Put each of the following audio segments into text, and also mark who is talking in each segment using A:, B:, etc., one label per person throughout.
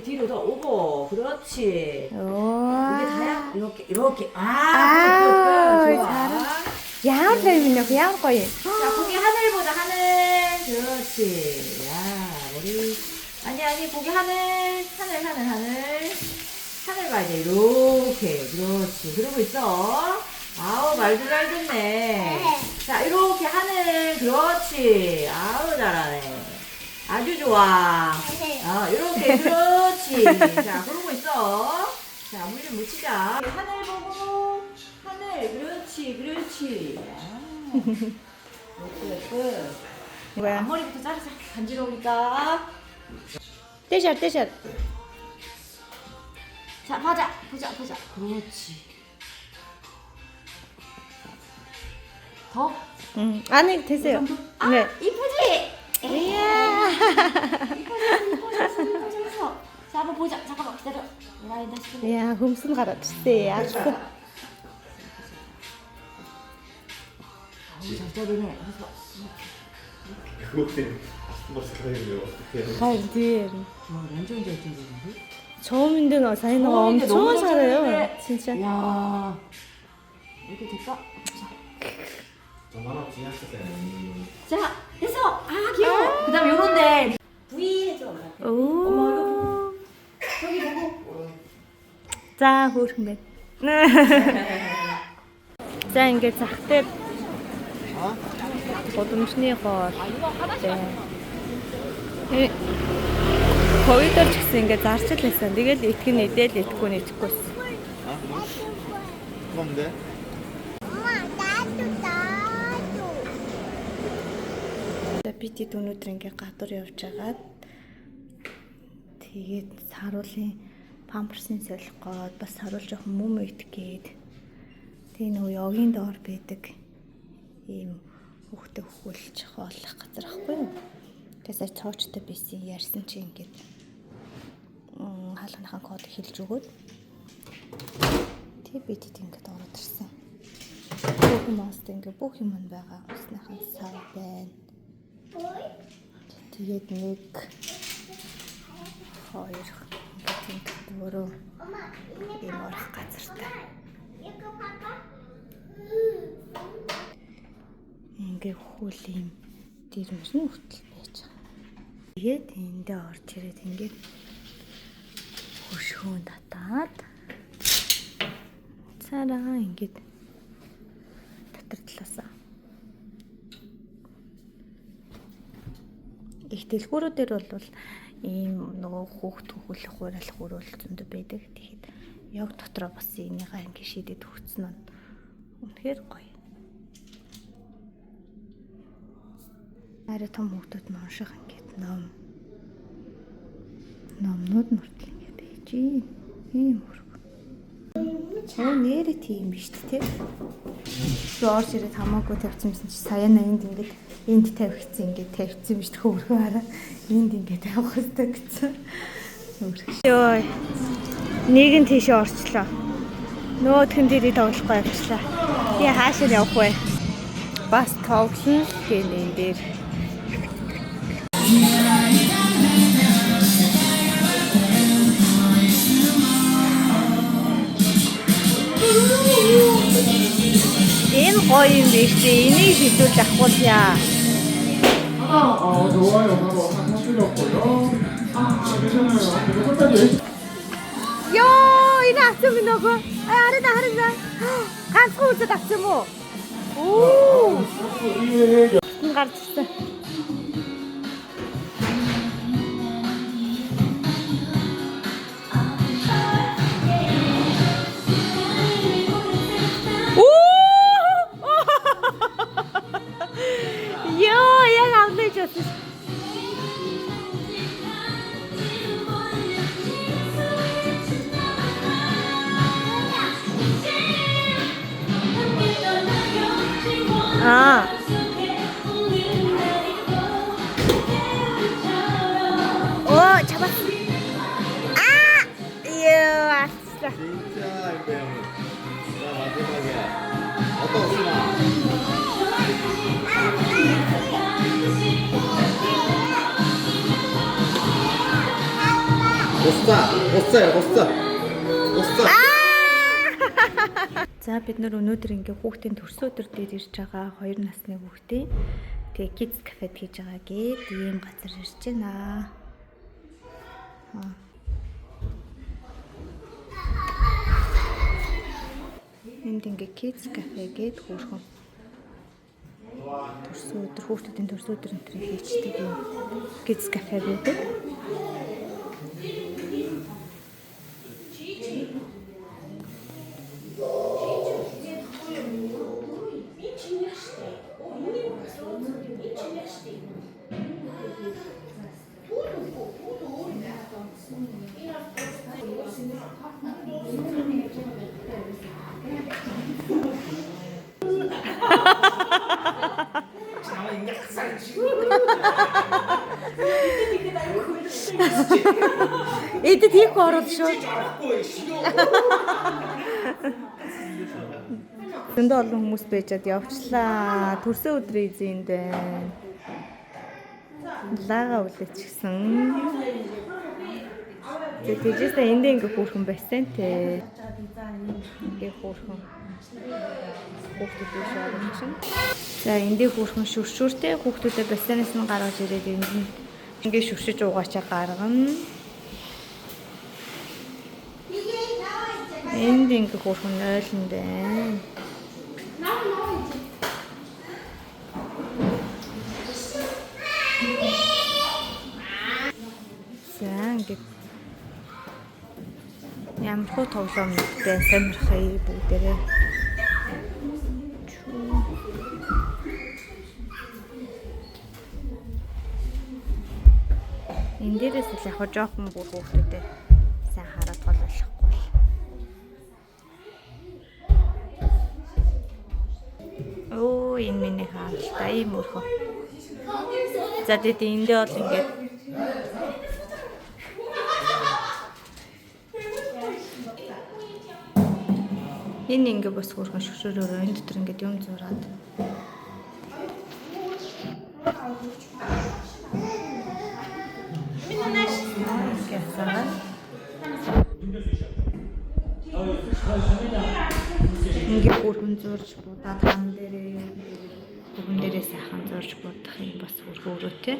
A: 뒤로 더 오고. 그렇지.
B: 우와.
A: 이게 다야? 이렇게.
B: 잘하. 야옹 재밌네. 야옹 거이.
A: 자, 고기 하늘 보자, 하늘. 그렇지. 야, 머리. 아니, 고기 하늘. 하늘 봐야 돼. 이렇게. 그렇지. 그러고 있어. 아우, 말도 잘 듣네. 자, 이렇게 하늘. 그렇지. 아우, 잘하네. 아주 좋아. 이렇게. 그렇지. 자, 그러고 있어. 자, 물 좀 묻히자. 하늘 보고. 하늘. 그렇지. 예쁘.
B: 뭐야?
A: 앞머리부터 자르자. 간지러우니까.
B: 떼샷.
A: 자, 보자. 그렇지. 더?
B: 아니, 됐어요. 네.
A: 이쁘지?
B: 이야.
A: 이뻐졌어. 자, 한번 보자. 잠깐만 기다려. 라인 다시.
B: 이야, 흠순 갈아주세요.
A: 아우, 잘 자르네.
C: 그것 때문에 한번 생각해보면 어떡해.
B: 갈디.
A: 와, 완전 잘 자르는데?
B: 처음인데 너 사이는
A: 처음인데
B: 엄청
A: 너무 잘
B: 잘해요.
A: 자르는데.
B: 진짜.
A: 야, 이렇게 될까?
C: 정말 지났었어요.
A: 자, 됐어. 귀여워. 그다음 요런데 V 해줘.
B: 오.
A: 엄마 이거 보고. 저기 보고.
B: За хөөрхөн байна. За ингээд захтай годомжны хоол. Ковидор ч гэсэн ингээд зарч л байсан. Тэгэл итгэн идэл итгэхгүй нэтгэхгүйсэн.
C: 뭔데?
B: Бид өнөөдөр ингээд гадуур явж агаад тэгээд саруулын памперсын солих гээд бас саруул жоохон мөм идэх гээд тэгээ нөгөө йогийн доор байдаг ийм хүүхдээ хөвөлж хооллох газар ахгүй юу. Тэгээс цоочтой байсан ярьсан чи ингээд хаалганыхаа код хэлж өгөөд тэг бид ингээд ороод ирсэн. Бүх юмст ингээд бүх юм байгаа. Усныхан сав байна. Тэгээд 1 2 ингээд өөрөө ийм орох газартай. Ингээд хөл юм дэрмэрний хөтөл байж байгаа. Тэгээд эндээ орж ирээд ингээд хөшгөөн татаад цараа ингээд дотор талаасаа их дэлгүүрүүдээр бол ийм нөгөө хүүхд хөвлөх хуурайлах үүрэл зөндөө байдаг. Тэгэхэд яг дотроо бас энийгээ ингээд шийдэд өгсөн нь үнэхээр гоё. Арай том хүүхдүүд унших ингээд номнууд нүртэл ингээд байж ийм хөрг. Чаа нэрэ тийм биш үү те? Орж ирээд хамаагүй тавьчихсан чи саяна энд ингээд энд тавьчихсан ингээд тавьчихсан биш хөөрхөө хараа энд ингээд тавих хэрэгтэй гэсэн. Йой. Нэг нь тийшээ орчлоо. Нөгөөх нь дээрээ тоглохгүй явчлаа. Би хаашаа явах вэ? Бас тоглоно гэн энэ дээр. Энэ гоё юм биш үү? Энийг шийдүүл авахулъя.
D: 좋아요. 바로 하시려고요. 괜찮아요. 끝까지.
B: Йоо, энэ авсан минь нөгөө. Харина. Ганцхан үзэд авсан юм уу? Оо. Энэ гарч ирсэн. Йоо, яг авлаж байсан. 오, 잡았어. 이야, 왔어.
C: 진짜 이거 형은. 나 마지막이야. 어떤 수나? Уста.
B: За бид нар өнөөдөр ингээ хүүхдийн төрсөн өдөр дээр ирж байгаа 2 насны хүүхдийн тэгээ kids cafe хийж байгаа гээд ийм газар ирж байна. Энд ингээ kids cafe гээд хөөрхөн төрсөн өдөр хүүхдүүдийн төрсөн өдөр энэ хийчихдэг юм kids cafe байдаг. Эдэд хийх орол шүү. Зөндөө олон хүмүүс байжаад явчлаа. Төрсөн өдрийн эзэнд байна. Лага үлээчихсэн. Тэжээс энд ингээ хөөрхөн байсан те. Ингээ хөөрхөн. Хүүхдүүд биш оруулчихна. За эндээ хөөрхөн шүршүүртэй хүүхдүүдэд бассейнээс нь гаргаж ирээд энд ингээ шүршиж угаачаа гаргана. Энд ингээ хөөрхөн ойлн байна. За ингээ ямар хөө тоглоом нэгтэй сонирхъя бүгдээрээ. Энд дээрээс л яг жоохон бүр хүүхдүүдэд сайн хараад болохгүй бол. Оо энэ миний хаалта ийм өрхөө. За тэгээд эндээ бол ингээд энэ ингээ бас хөрхөн шүршөөрөө энэ дотор ингээд юм зураад. Ингээ хөрхөн зурж будаад хаан дээрээ бүгэн дээрээ сайхан зурж будах юм бас хөрхөөрөөтэй.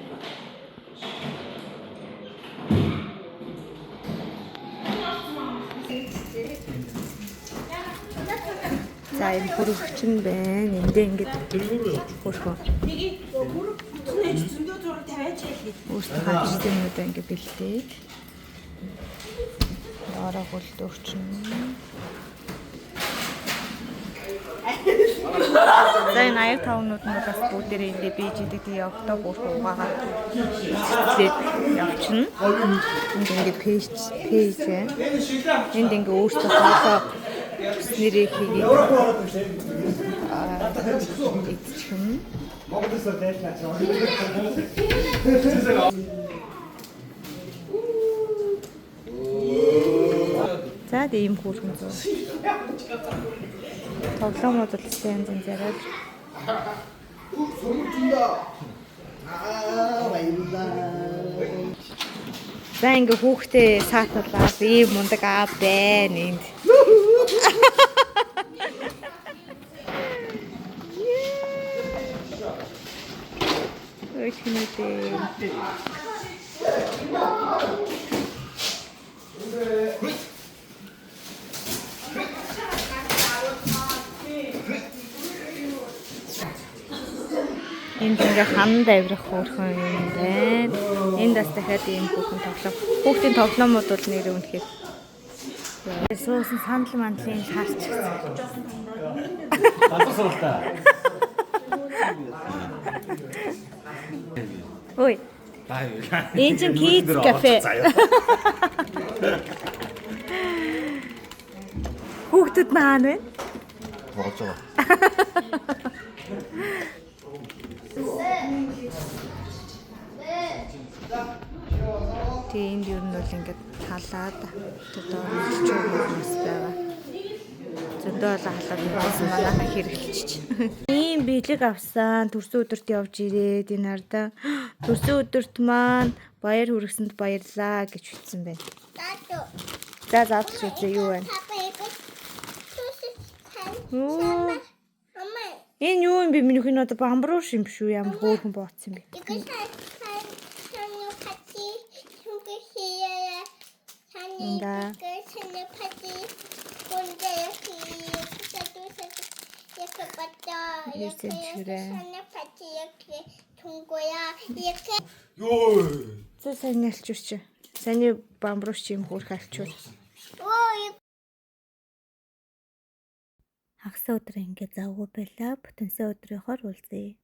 B: За энэ хөрөгч нь байна. Эндээ ингээд хөрхөө. Өөртөө хажигдсан юмудаа ингээд бэлдээд. Ороо хөлдөрч нь. За энэ 85-нууд нь бас бүгдээрээ эндээ бийж идэг явахдаа хөрхөө угаагаад тэгээд явчихна. Энд ингээд пэйж байна. Энд ингээд өөртөө хоолоо нэрээ хийгээд идчихэн. За ийм хөөрхөн зөө. Тоглоомод л янз янз яриад. За ингээ хүүхдээ саатуулаад ийм мундаг аа байна энд. Ой чинэтэй. Энд ингээ ханд авирах хөөрхөн юм байна. Энд бас дахиад ийм хүүхэн тоглоом. Хүүхдийн тоглоомууд бол нэр үнэхээр суусан сандал мандлын харчихсан. Ой. Энэ чинь kids cafe. Хүүхдүүд маань вэ?
C: 먹었죠.
B: Тэнд юу нь бол ингээд халаад одоо хүмүүс байгаа. Зөндөө халаад байсан манайхаа хэрэглэж. Ийм бэлэг авсан. Төрсөн өдөрт явж ирээд энэ хардаа төрсөн өдөрт маань баяр хүргэсэнд баярлаа гэж хэлсэн байна. За заавч үзье юу вэ? Энэ юу юм бэ? Минийх нь одоо бамбрууш юм биш үү? Ямар хөөрхөн бооцсон юм бэ? Да. За сайн ялчууч. Саний бамбрууш юм хөөрх алчуул. Хагас өдөр ингээд завгүй байлаа. Бүтэнсэ өдрийнхоор уулзъя.